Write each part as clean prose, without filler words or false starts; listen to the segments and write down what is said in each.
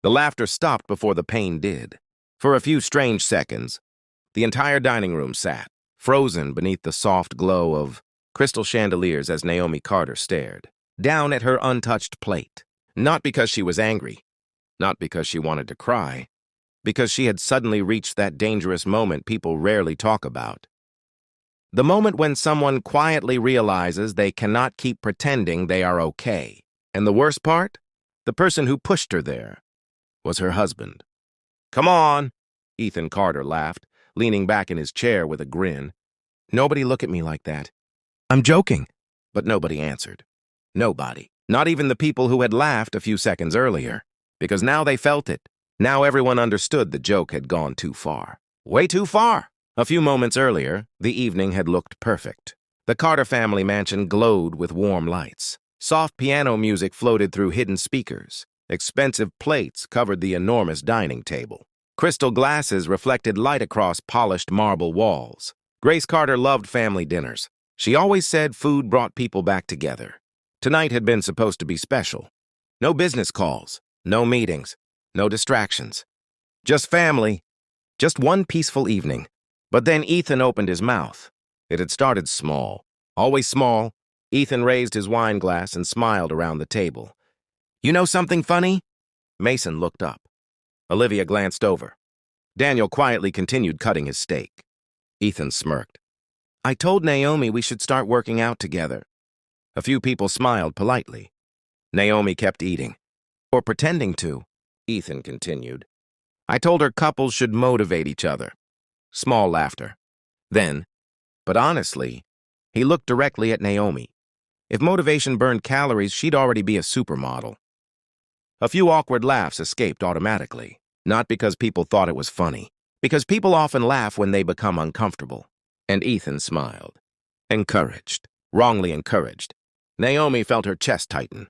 The laughter stopped before the pain did. For a few strange seconds, the entire dining room sat, frozen beneath the soft glow of crystal chandeliers as Naomi Carter stared down at her untouched plate. Not because she was angry, not because she wanted to cry, because she had suddenly reached that dangerous moment people rarely talk about. The moment when someone quietly realizes they cannot keep pretending they are okay. And the worst part? The person who pushed her there was her husband. "Come on," Ethan Carter laughed, leaning back in his chair with a grin. "Nobody look at me like that. I'm joking." But nobody answered. Nobody. Not even the people who had laughed a few seconds earlier. Because now they felt it. Now everyone understood the joke had gone too far. Way too far! A few moments earlier, the evening had looked perfect. The Carter family mansion glowed with warm lights. Soft piano music floated through hidden speakers. Expensive plates covered the enormous dining table. Crystal glasses reflected light across polished marble walls. Grace Carter loved family dinners. She always said food brought people back together. Tonight had been supposed to be special. No business calls, no meetings, no distractions. Just family. Just one peaceful evening. But then Ethan opened his mouth. It had started small. Always small. Ethan raised his wine glass and smiled around the table. "You know something funny?" Mason looked up. Olivia glanced over. Daniel quietly continued cutting his steak. Ethan smirked. "I told Naomi we should start working out together." A few people smiled politely. Naomi kept eating. "Or pretending to," Ethan continued. "I told her couples should motivate each other." Small laughter. Then, but honestly, he looked directly at Naomi. If motivation burned calories, she'd already be a supermodel. A few awkward laughs escaped automatically, not because people thought it was funny, because people often laugh when they become uncomfortable. And Ethan smiled. Encouraged. Wrongly encouraged. Naomi felt her chest tighten.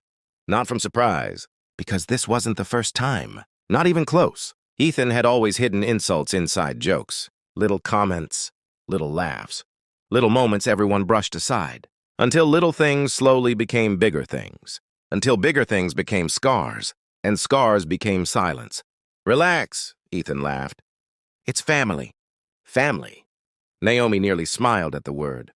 Not from surprise, because this wasn't the first time. Not even close. Ethan had always hidden insults inside jokes. Little comments, little laughs, little moments everyone brushed aside, until little things slowly became bigger things, until bigger things became scars, and scars became silence. "Relax," Ethan laughed. "It's family." Family. Naomi nearly smiled at the word.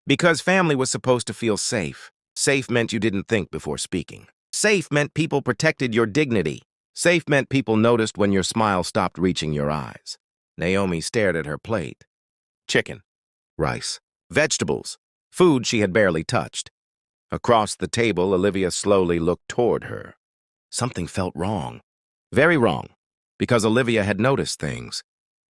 Because family was supposed to feel safe. Safe meant you didn't think before speaking. Safe meant people protected your dignity. Safe meant people noticed when your smile stopped reaching your eyes. Naomi stared at her plate. Chicken, rice, vegetables, food she had barely touched. Across the table, Olivia slowly looked toward her. Something felt wrong. Very wrong. Because Olivia had noticed things.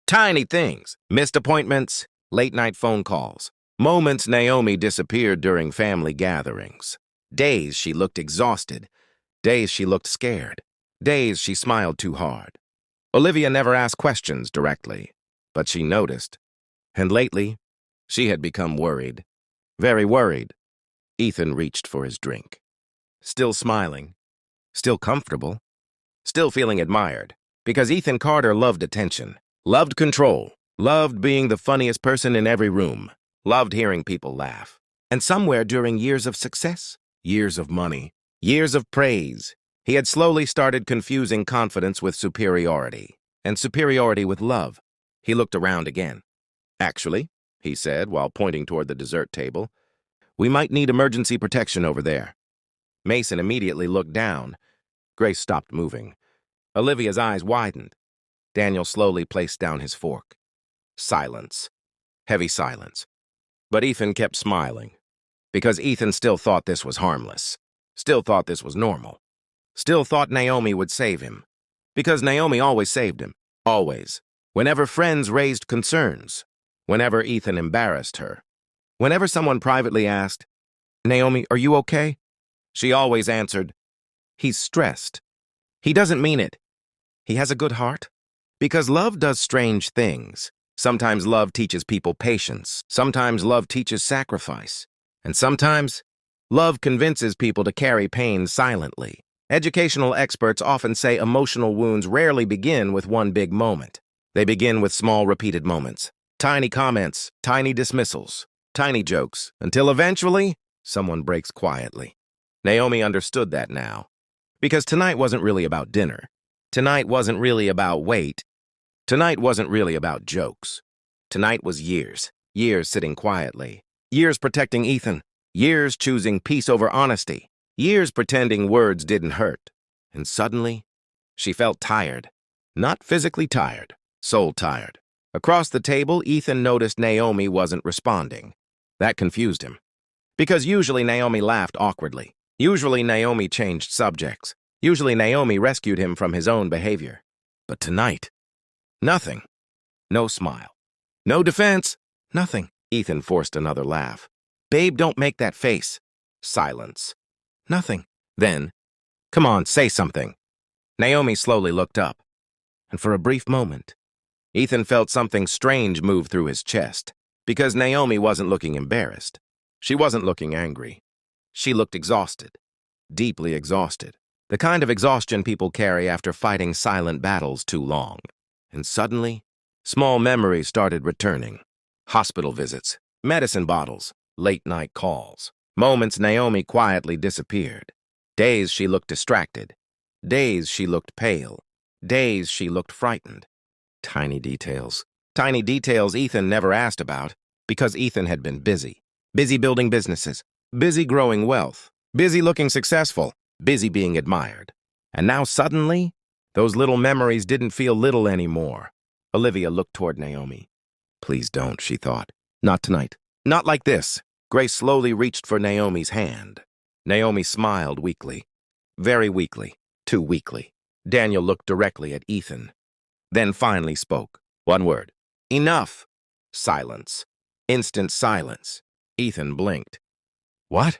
Tiny things. Missed appointments, late-night phone calls. Moments Naomi disappeared during family gatherings. Days she looked exhausted. Days she looked scared. Days she smiled too hard. Olivia never asked questions directly, but she noticed. And lately, she had become worried. Very worried. Ethan reached for his drink. Still smiling. Still comfortable. Still feeling admired. Because Ethan Carter loved attention. Loved control. Loved being the funniest person in every room. Loved hearing people laugh. And somewhere during years of success, years of money, years of praise, he had slowly started confusing confidence with superiority, and superiority with love. He looked around again. "Actually," he said while pointing toward the dessert table, "we might need emergency protection over there." Mason immediately looked down. Grace stopped moving. Olivia's eyes widened. Daniel slowly placed down his fork. Silence. Heavy silence. But Ethan kept smiling, because Ethan still thought this was harmless, still thought this was normal, still thought Naomi would save him, because Naomi always saved him, always. Whenever friends raised concerns, whenever Ethan embarrassed her, whenever someone privately asked, "Naomi, are you okay?" she always answered, "He's stressed. He doesn't mean it. He has a good heart." Because love does strange things. Sometimes love teaches people patience. Sometimes love teaches sacrifice. And sometimes, love convinces people to carry pain silently. Educational experts often say emotional wounds rarely begin with one big moment. They begin with small repeated moments. Tiny comments, tiny dismissals, tiny jokes, until eventually, someone breaks quietly. Naomi understood that now. Because tonight wasn't really about dinner. Tonight wasn't really about weight. Tonight wasn't really about jokes. Tonight was years. Years sitting quietly. Years protecting Ethan. Years choosing peace over honesty. Years pretending words didn't hurt. And suddenly, she felt tired. Not physically tired, soul tired. Across the table, Ethan noticed Naomi wasn't responding. That confused him. Because usually Naomi laughed awkwardly. Usually Naomi changed subjects. Usually Naomi rescued him from his own behavior. But tonight, nothing. No smile. No defense. Nothing. Ethan forced another laugh. Babe, don't make that face. Silence. Nothing. Then, come on, say something. Naomi slowly looked up. And for a brief moment, Ethan felt something strange move through his chest. Because Naomi wasn't looking embarrassed. She wasn't looking angry. She looked exhausted. Deeply exhausted. The kind of exhaustion people carry after fighting silent battles too long. And suddenly, small memories started returning. Hospital visits, medicine bottles, late-night calls. Moments Naomi quietly disappeared. Days she looked distracted. Days she looked pale. Days she looked frightened. Tiny details. Tiny details Ethan never asked about because Ethan had been busy. Busy building businesses. Busy growing wealth. Busy looking successful. Busy being admired. And now suddenly, those little memories didn't feel little anymore. Olivia looked toward Naomi. Please don't, she thought. Not tonight. Not like this. Grace slowly reached for Naomi's hand. Naomi smiled weakly. Very weakly. Too weakly. Daniel looked directly at Ethan. Then finally spoke. One word. Enough. Silence. Instant silence. Ethan blinked. What?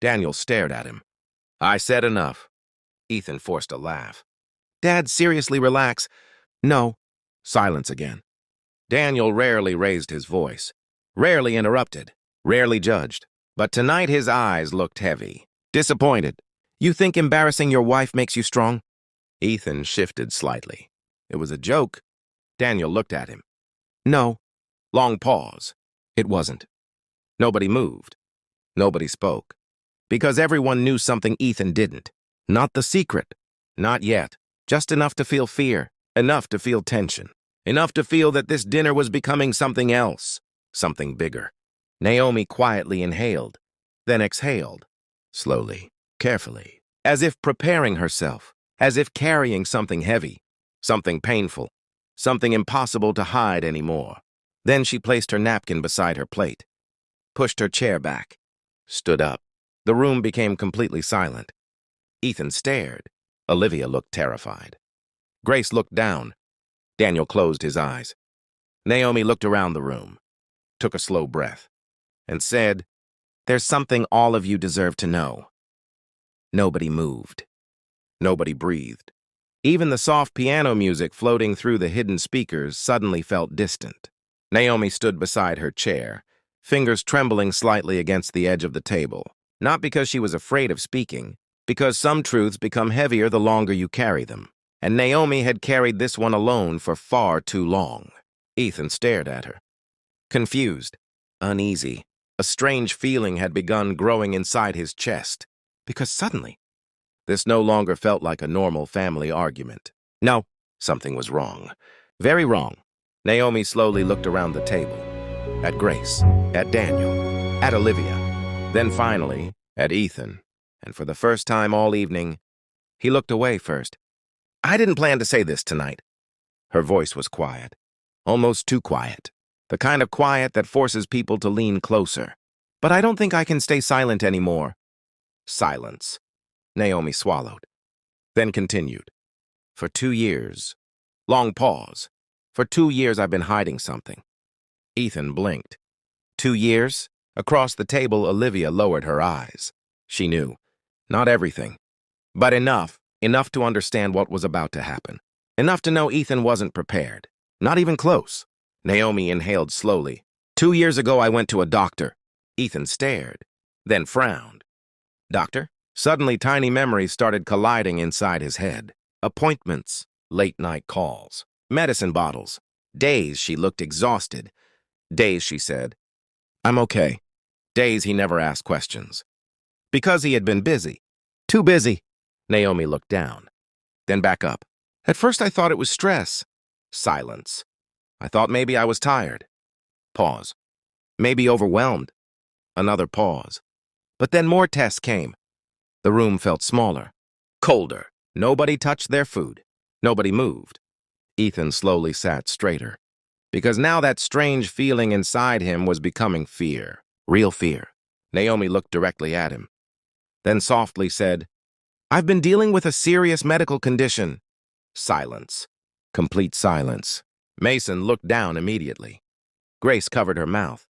Daniel stared at him. I said enough. Ethan forced a laugh. Dad, seriously relax. No. Silence again. Daniel rarely raised his voice. Rarely interrupted. Rarely judged. But tonight his eyes looked heavy. Disappointed. You think embarrassing your wife makes you strong? Ethan shifted slightly. It was a joke. Daniel looked at him. No. Long pause. It wasn't. Nobody moved. Nobody spoke. Because everyone knew something Ethan didn't. Not the secret. Not yet. Just enough to feel fear. Enough to feel tension. Enough to feel that this dinner was becoming something else. Something bigger. Naomi quietly inhaled. Then exhaled. Slowly. Carefully. As if preparing herself. As if carrying something heavy. Something painful. Something impossible to hide anymore. Then she placed her napkin beside her plate. Pushed her chair back. Stood up. The room became completely silent. Ethan stared. Olivia looked terrified. Grace looked down. Daniel closed his eyes. Naomi looked around the room, took a slow breath, and said, There's something all of you deserve to know. Nobody moved. Nobody breathed. Even the soft piano music floating through the hidden speakers suddenly felt distant. Naomi stood beside her chair, fingers trembling slightly against the edge of the table. Not because she was afraid of speaking, because some truths become heavier the longer you carry them. And Naomi had carried this one alone for far too long. Ethan stared at her. Confused, uneasy, a strange feeling had begun growing inside his chest. Because suddenly, this no longer felt like a normal family argument. No, something was wrong. Very wrong. Naomi slowly looked around the table. At Grace, at Daniel, at Olivia. Then finally, at Ethan, and for the first time all evening, he looked away first. I didn't plan to say this tonight. Her voice was quiet, almost too quiet, the kind of quiet that forces people to lean closer. But I don't think I can stay silent anymore. Silence. Naomi swallowed, then continued. For 2 years. Long pause. For 2 years I've been hiding something. Ethan blinked. 2 years? Across the table, Olivia lowered her eyes. She knew. Not everything. But enough. Enough to understand what was about to happen. Enough to know Ethan wasn't prepared. Not even close. Naomi inhaled slowly. 2 years ago, I went to a doctor. Ethan stared, then frowned. Doctor? Suddenly, tiny memories started colliding inside his head. Appointments, late-night calls, medicine bottles. Days she looked exhausted. Days she said, I'm okay. Days he never asked questions. Because he had been busy. Too busy. Naomi looked down, then back up. At first I thought it was stress. Silence. I thought maybe I was tired. Pause. Maybe overwhelmed. Another pause. But then more tests came. The room felt smaller, colder. Nobody touched their food. Nobody moved. Ethan slowly sat straighter, because now that strange feeling inside him was becoming fear. Real fear. Naomi looked directly at him, then softly said, "I've been dealing with a serious medical condition." Silence. Complete silence. Mason looked down immediately. Grace covered her mouth.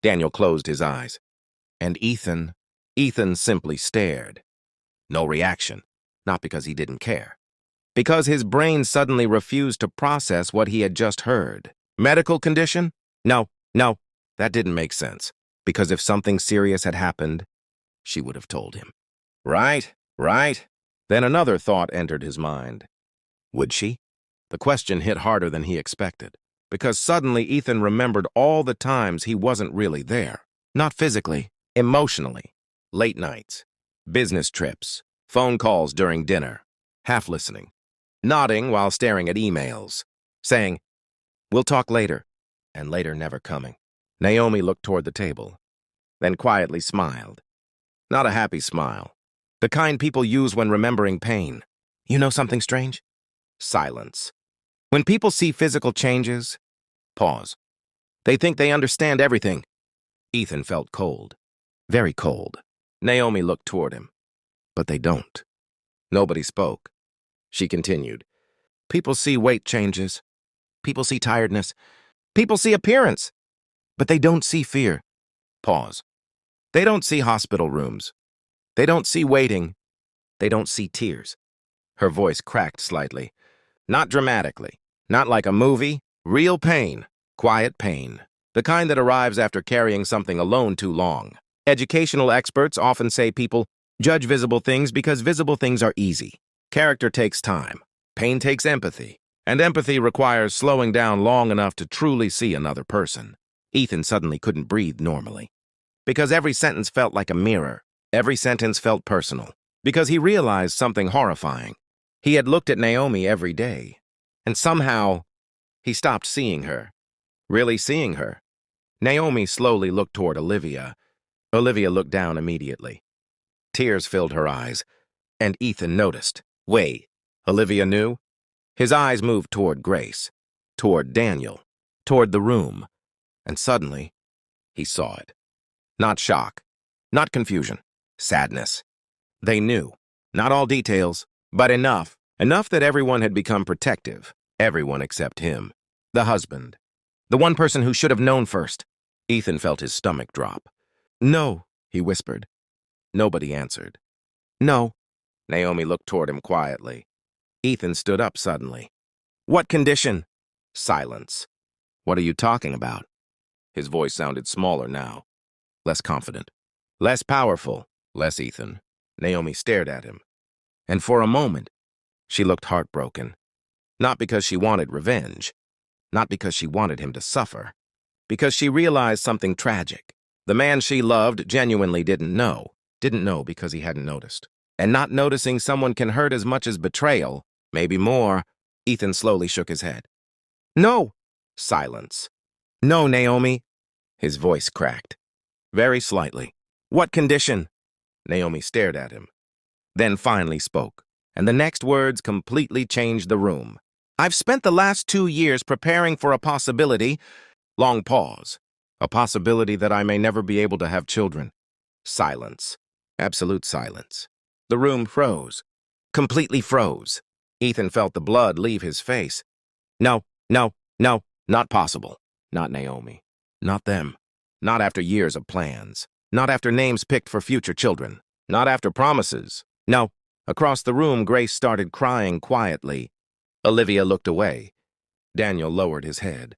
Daniel closed his eyes. And Ethan simply stared. No reaction. Not because he didn't care. Because his brain suddenly refused to process what he had just heard. Medical condition? No, that didn't make sense. Because if something serious had happened, she would have told him. Right. Then another thought entered his mind. Would she? The question hit harder than he expected, because suddenly Ethan remembered all the times he wasn't really there. Not physically, emotionally. Late nights, business trips, phone calls during dinner, half listening, nodding while staring at emails, saying, "We'll talk later," and later never coming. Naomi looked toward the table, then quietly smiled. Not a happy smile. The kind people use when remembering pain. You know something strange? Silence. When people see physical changes, pause. They think they understand everything. Ethan felt cold. Very cold. Naomi looked toward him. But they don't. Nobody spoke. She continued. People see weight changes. People see tiredness. People see appearance. But they don't see fear. Pause. They don't see hospital rooms. They don't see waiting. They don't see tears. Her voice cracked slightly. Not dramatically. Not like a movie. Real pain. Quiet pain. The kind that arrives after carrying something alone too long. Educational experts often say people judge visible things because visible things are easy. Character takes time. Pain takes empathy. And empathy requires slowing down long enough to truly see another person. Ethan suddenly couldn't breathe normally. Because every sentence felt like a mirror. Every sentence felt personal. Because he realized something horrifying. He had looked at Naomi every day. And somehow, he stopped seeing her. Really seeing her. Naomi slowly looked toward Olivia. Olivia looked down immediately. Tears filled her eyes, and Ethan noticed. Wait, Olivia knew? His eyes moved toward Grace, toward Daniel, toward the room, and suddenly, he saw it. Not shock, not confusion, sadness. They knew. Not all details, but enough. Enough that everyone had become protective. Everyone except him. The husband. The one person who should have known first. Ethan felt his stomach drop. No, he whispered. Nobody answered. No. Naomi looked toward him quietly. Ethan stood up suddenly. What condition? Silence. What are you talking about? His voice sounded smaller now. Less confident. Less powerful. Less Ethan. Naomi stared at him. And for a moment, she looked heartbroken. Not because she wanted revenge. Not because she wanted him to suffer. Because she realized something tragic. The man she loved genuinely didn't know. Didn't know because he hadn't noticed. And not noticing someone can hurt as much as betrayal, maybe more. Ethan slowly shook his head. No. Silence. No, Naomi. His voice cracked. Very slightly. What condition? Naomi stared at him. Then finally spoke. And the next words completely changed the room. I've spent the last 2 years preparing for a possibility. Long pause. A possibility that I may never be able to have children. Silence. Absolute silence. The room froze. Completely froze. Ethan felt the blood leave his face. No, not possible. Not Naomi. Not them. Not after years of plans. Not after names picked for future children. Not after promises. No. Across the room, Grace started crying quietly. Olivia looked away. Daniel lowered his head.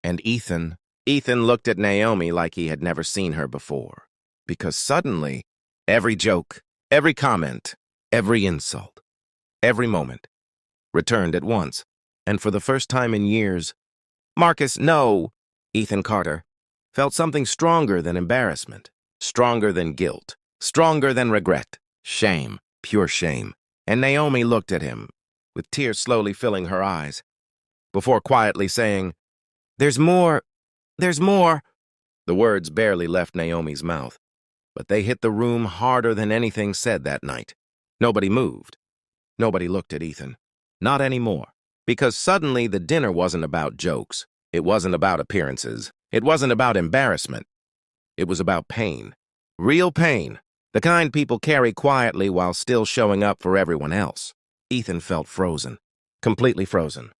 And Ethan looked at Naomi like he had never seen her before. Because suddenly, every joke, every comment, every insult, every moment, returned at once. And for the first time in years, Marcus, no, Ethan Carter, felt something stronger than embarrassment, stronger than guilt, stronger than regret, shame, pure shame. And Naomi looked at him. with tears slowly filling her eyes, before quietly saying, "There's more, there's more." The words barely left Naomi's mouth, but they hit the room harder than anything said that night. Nobody moved. Nobody looked at Ethan. Not anymore. Because suddenly the dinner wasn't about jokes. It wasn't about appearances. It wasn't about embarrassment. It was about pain. Real pain. The kind people carry quietly while still showing up for everyone else. Ethan felt frozen. Completely frozen.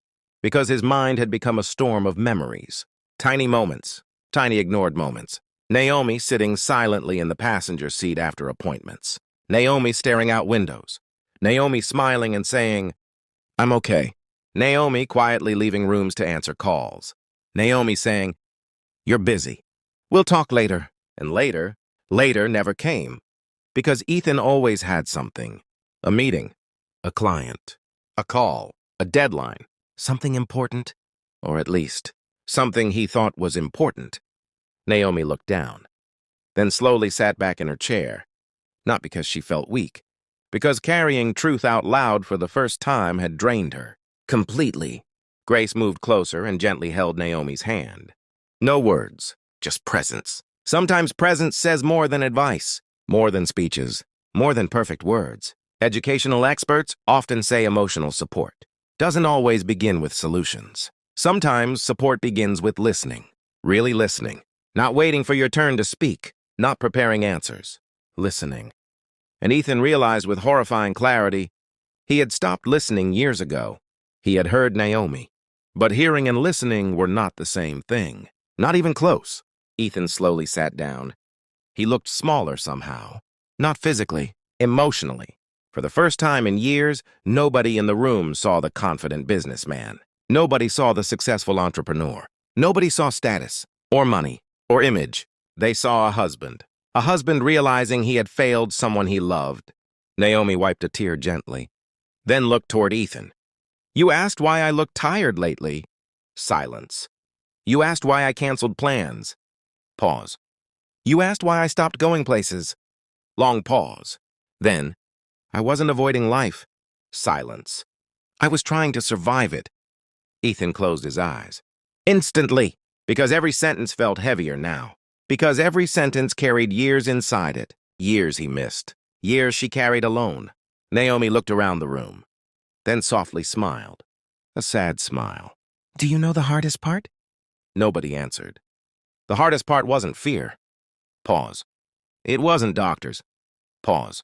Because his mind had become a storm of memories. Tiny moments. Tiny ignored moments. Naomi sitting silently in the passenger seat after appointments. Naomi staring out windows. Naomi smiling and saying, "I'm okay." Naomi quietly leaving rooms to answer calls. Naomi saying, "You're busy. We'll talk later." And later never came. Because Ethan always had something. A meeting. A client. A call. A deadline. Something important. Or at least, something he thought was important. Naomi looked down. Then slowly sat back in her chair. Not because she felt weak. Because carrying truth out loud for the first time had drained her. Completely. Grace moved closer and gently held Naomi's hand. No words, just presence. Sometimes presence says more than advice, more than speeches, more than perfect words. Educational experts often say emotional support doesn't always begin with solutions. Sometimes support begins with listening, really listening, not waiting for your turn to speak, not preparing answers, listening. And Ethan realized with horrifying clarity, he had stopped listening years ago. He had heard Naomi. But hearing and listening were not the same thing. Not even close. Ethan slowly sat down. He looked smaller somehow. Not physically, emotionally. For the first time in years, nobody in the room saw the confident businessman. Nobody saw the successful entrepreneur. Nobody saw status, or money, or image. They saw a husband. A husband realizing he had failed someone he loved. Naomi wiped a tear gently, then looked toward Ethan. "You asked why I looked tired lately." Silence. "You asked why I canceled plans." Pause. "You asked why I stopped going places." Long pause. Then, "I wasn't avoiding life." Silence. "I was trying to survive it." Ethan closed his eyes. Instantly, because every sentence felt heavier now. Because every sentence carried years inside it. Years he missed. Years she carried alone. Naomi looked around the room, then softly smiled. A sad smile. "Do you know the hardest part?" Nobody answered. The hardest part wasn't fear. Pause. It wasn't doctors. Pause.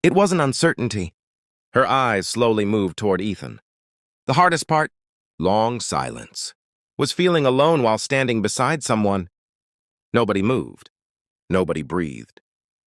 It wasn't uncertainty. Her eyes slowly moved toward Ethan. The hardest part, long silence, was feeling alone while standing beside someone. Nobody moved. Nobody breathed.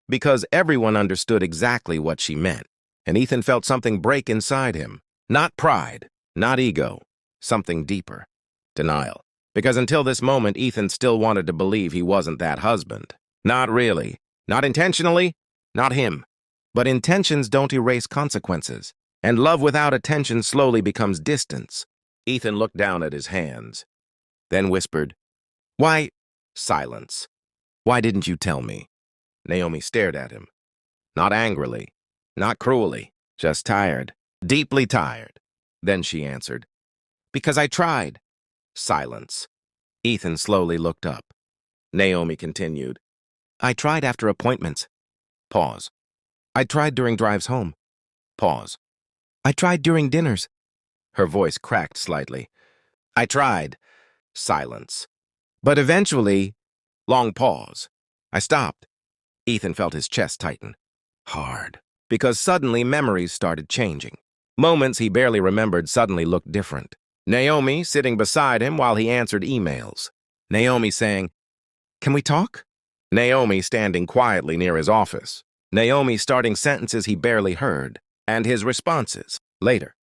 Because everyone understood exactly what she meant, and Ethan felt something break inside him. Not pride, not ego, something deeper. Denial. Because until this moment, Ethan still wanted to believe he wasn't that husband. Not really. Not intentionally. Not him. But intentions don't erase consequences. And love without attention slowly becomes distance. Ethan looked down at his hands, then whispered, "Why?" Silence. "Why didn't you tell me?" Naomi stared at him. Not angrily, not cruelly, just tired, deeply tired. Then she answered, "Because I tried." Silence. Ethan slowly looked up. Naomi continued, "I tried after appointments." Pause. "I tried during drives home." Pause. "I tried during dinners." Her voice cracked slightly. "I tried." Silence. "But eventually," long pause, "I stopped." Ethan felt his chest tighten. Hard. Because suddenly memories started changing. Moments he barely remembered suddenly looked different. Naomi sitting beside him while he answered emails. Naomi saying, "Can we talk?" Naomi standing quietly near his office. Naomi starting sentences he barely heard. And his responses, later.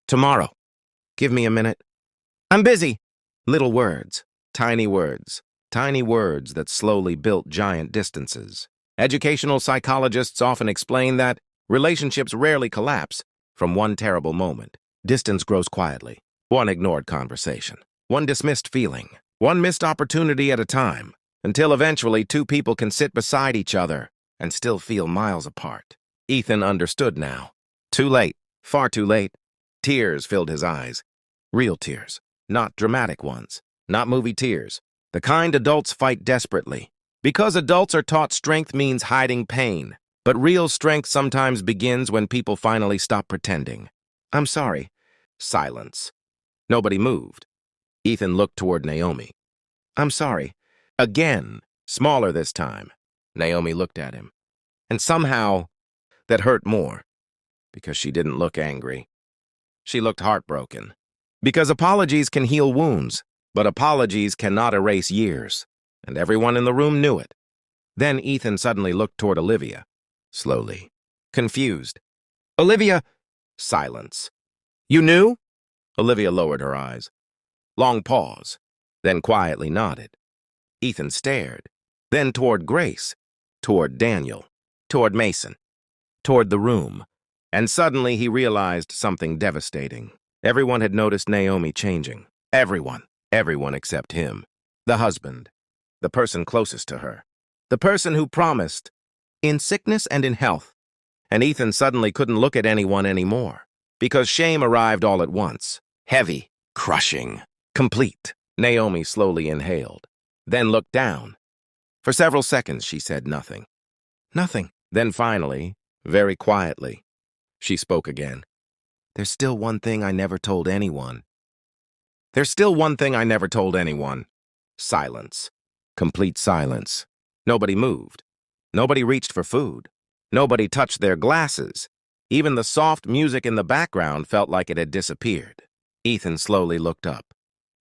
"Tomorrow. Give me a minute. I'm busy." Little words. Tiny words. Tiny words that slowly built giant distances. Educational psychologists often explain that relationships rarely collapse from one terrible moment. Distance grows quietly. One ignored conversation. One dismissed feeling. One missed opportunity at a time. Until eventually two people can sit beside each other and still feel miles apart. Ethan understood now. Too late. Far too late. Tears filled his eyes. Real tears, not dramatic ones, not movie tears. The kind adults fight desperately. Because adults are taught strength means hiding pain. But real strength sometimes begins when people finally stop pretending. I'm sorry. Silence. Nobody moved. Ethan looked toward Naomi. I'm sorry. Again, smaller this time. Naomi looked at him. And somehow, that hurt more. Because she didn't look angry. She looked heartbroken. Because apologies can heal wounds, but apologies cannot erase years. And everyone in the room knew it. Then Ethan suddenly looked toward Olivia. Slowly. Confused. Olivia! Silence. You knew? Olivia lowered her eyes. Long pause, then quietly nodded. Ethan stared, then toward Grace, toward Daniel, toward Mason, toward the room. And suddenly he realized something devastating. Everyone had noticed Naomi changing. Everyone. Everyone except him. The husband. The person closest to her. The person who promised. In sickness and in health. And Ethan suddenly couldn't look at anyone anymore. Because shame arrived all at once. Heavy. Crushing. Complete. Naomi slowly inhaled. Then looked down. For several seconds she said nothing. Nothing. Then finally, very quietly, she spoke again. There's still one thing I never told anyone. There's still one thing I never told anyone. Silence. Complete silence. Nobody moved. Nobody reached for food. Nobody touched their glasses. Even the soft music in the background felt like it had disappeared. Ethan slowly looked up.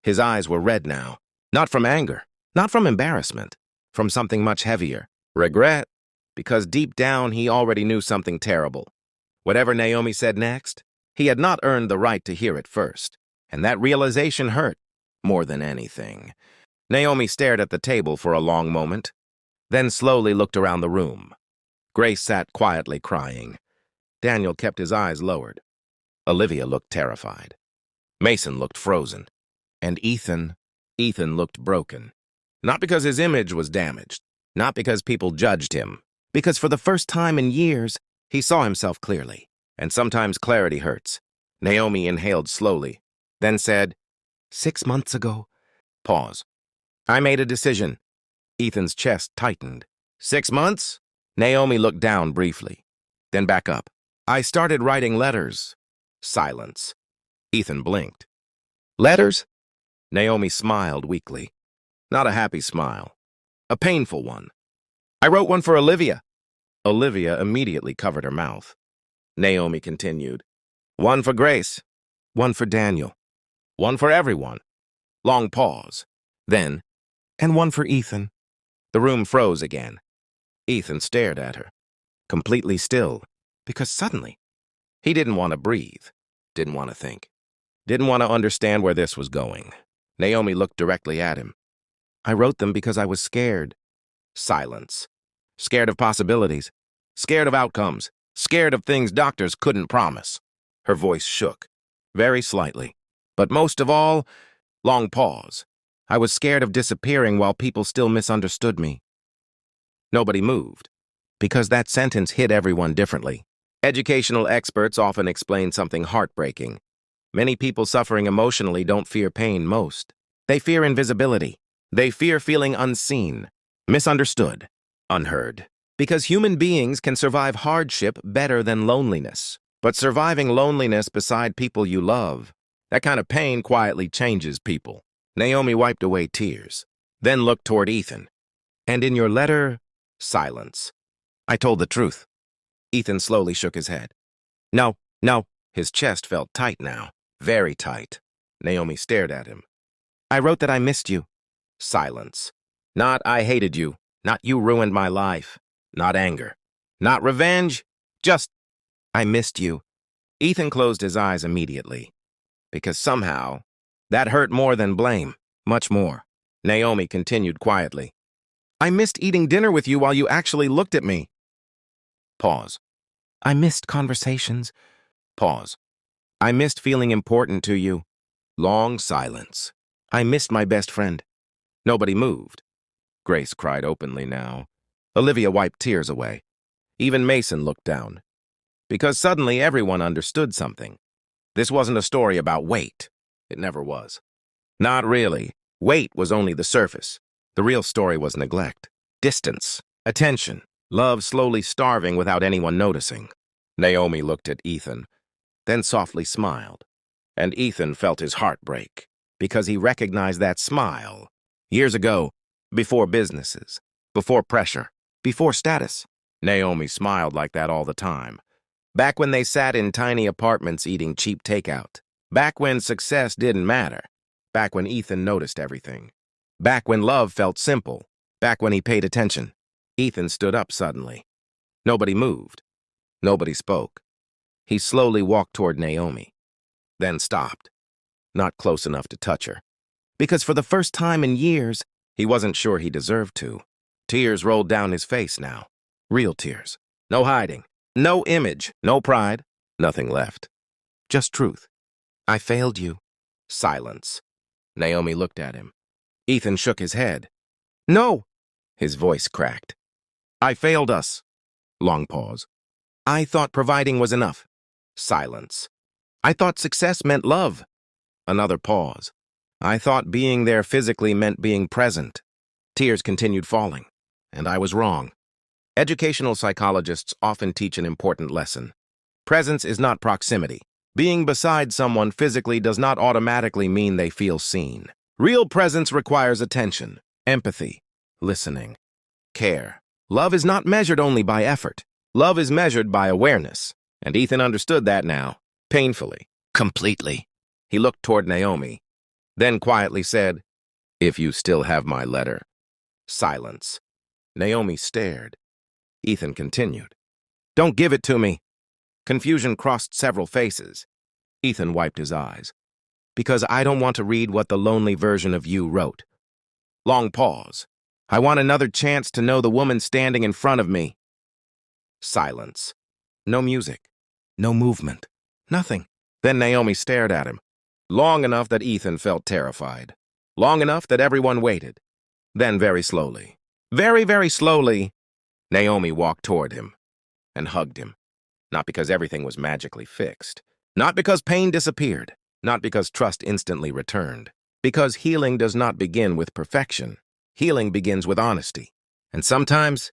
His eyes were red now. Not from anger. Not from embarrassment. From something much heavier. Regret. Because deep down he already knew something terrible. Whatever Naomi said next, he had not earned the right to hear it first. And that realization hurt more than anything. Naomi stared at the table for a long moment, then slowly looked around the room. Grace sat quietly crying. Daniel kept his eyes lowered. Olivia looked terrified. Mason looked frozen. And Ethan looked broken. Not because his image was damaged, not because people judged him, because for the first time in years, he saw himself clearly. And sometimes clarity hurts. Naomi inhaled slowly, then said, 6 months ago. Pause. I made a decision. Ethan's chest tightened. 6 months? Naomi looked down briefly, then back up. I started writing letters. Silence. Ethan blinked. Letters? Naomi smiled weakly. Not a happy smile. A painful one. I wrote one for Olivia. Olivia immediately covered her mouth. Naomi continued. One for Grace. One for Daniel. One for everyone. Long pause. Then, and one for Ethan. The room froze again. Ethan stared at her, completely still, because suddenly, he didn't want to breathe, didn't want to think, didn't want to understand where this was going. Naomi looked directly at him. I wrote them because I was scared. Silence. Scared of possibilities. Scared of outcomes. Scared of things doctors couldn't promise. Her voice shook, very slightly. But most of all, long pause. I was scared of disappearing while people still misunderstood me. Nobody moved, because that sentence hit everyone differently. Educational experts often explain something heartbreaking. Many people suffering emotionally don't fear pain most. They fear invisibility. They fear feeling unseen, misunderstood, unheard. Because human beings can survive hardship better than loneliness. But surviving loneliness beside people you love, that kind of pain quietly changes people. Naomi wiped away tears, then looked toward Ethan. And in your letter, silence. I told the truth. Ethan slowly shook his head. No, no. His chest felt tight now, very tight. Naomi stared at him. I wrote that I missed you. Silence. Not I hated you, not you ruined my life, not anger, not revenge, just I missed you. Ethan closed his eyes immediately, because somehow that hurt more than blame, much more. Naomi continued quietly. I missed eating dinner with you while you actually looked at me. Pause. I missed conversations. Pause. I missed feeling important to you. Long silence. I missed my best friend. Nobody moved. Grace cried openly now. Olivia wiped tears away. Even Mason looked down. Because suddenly everyone understood something. This wasn't a story about weight. It never was. Not really. Weight was only the surface. The real story was neglect, distance, attention, love slowly starving without anyone noticing. Naomi looked at Ethan, then softly smiled. And Ethan felt his heart break, because he recognized that smile. Years ago, before businesses, before pressure, before status, Naomi smiled like that all the time. Back when they sat in tiny apartments eating cheap takeout. Back when success didn't matter. Back when Ethan noticed everything. Back when love felt simple. Back when he paid attention. Ethan stood up suddenly. Nobody moved. Nobody spoke. He slowly walked toward Naomi, then stopped, not close enough to touch her. Because for the first time in years, he wasn't sure he deserved to. Tears rolled down his face now. Real tears. No hiding. No image. No pride. Nothing left. Just truth. I failed you. Silence. Naomi looked at him. Ethan shook his head. No! His voice cracked. I failed us. Long pause. I thought providing was enough. Silence. I thought success meant love. Another pause. I thought being there physically meant being present. Tears continued falling, and I was wrong. Educational psychologists often teach an important lesson. Presence is not proximity. Being beside someone physically does not automatically mean they feel seen. Real presence requires attention, empathy, listening, care. Love is not measured only by effort. Love is measured by awareness. And Ethan understood that now, painfully, completely. He looked toward Naomi, then quietly said, If you still have my letter. Silence. Naomi stared. Ethan continued. Don't give it to me. Confusion crossed several faces. Ethan wiped his eyes. Because I don't want to read what the lonely version of you wrote. Long pause. I want another chance to know the woman standing in front of me. Silence. No music. No movement. Nothing. Then Naomi stared at him. Long enough that Ethan felt terrified. Long enough that everyone waited. Then very slowly, very slowly, Naomi walked toward him and hugged him. Not because everything was magically fixed. Not because pain disappeared. Not because trust instantly returned. Because healing does not begin with perfection. Healing begins with honesty. And sometimes,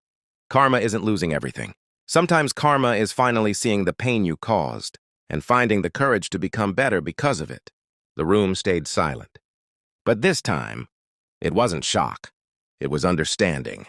karma isn't losing everything. Sometimes karma is finally seeing the pain you caused and finding the courage to become better because of it. The room stayed silent. But this time, it wasn't shock. It was understanding.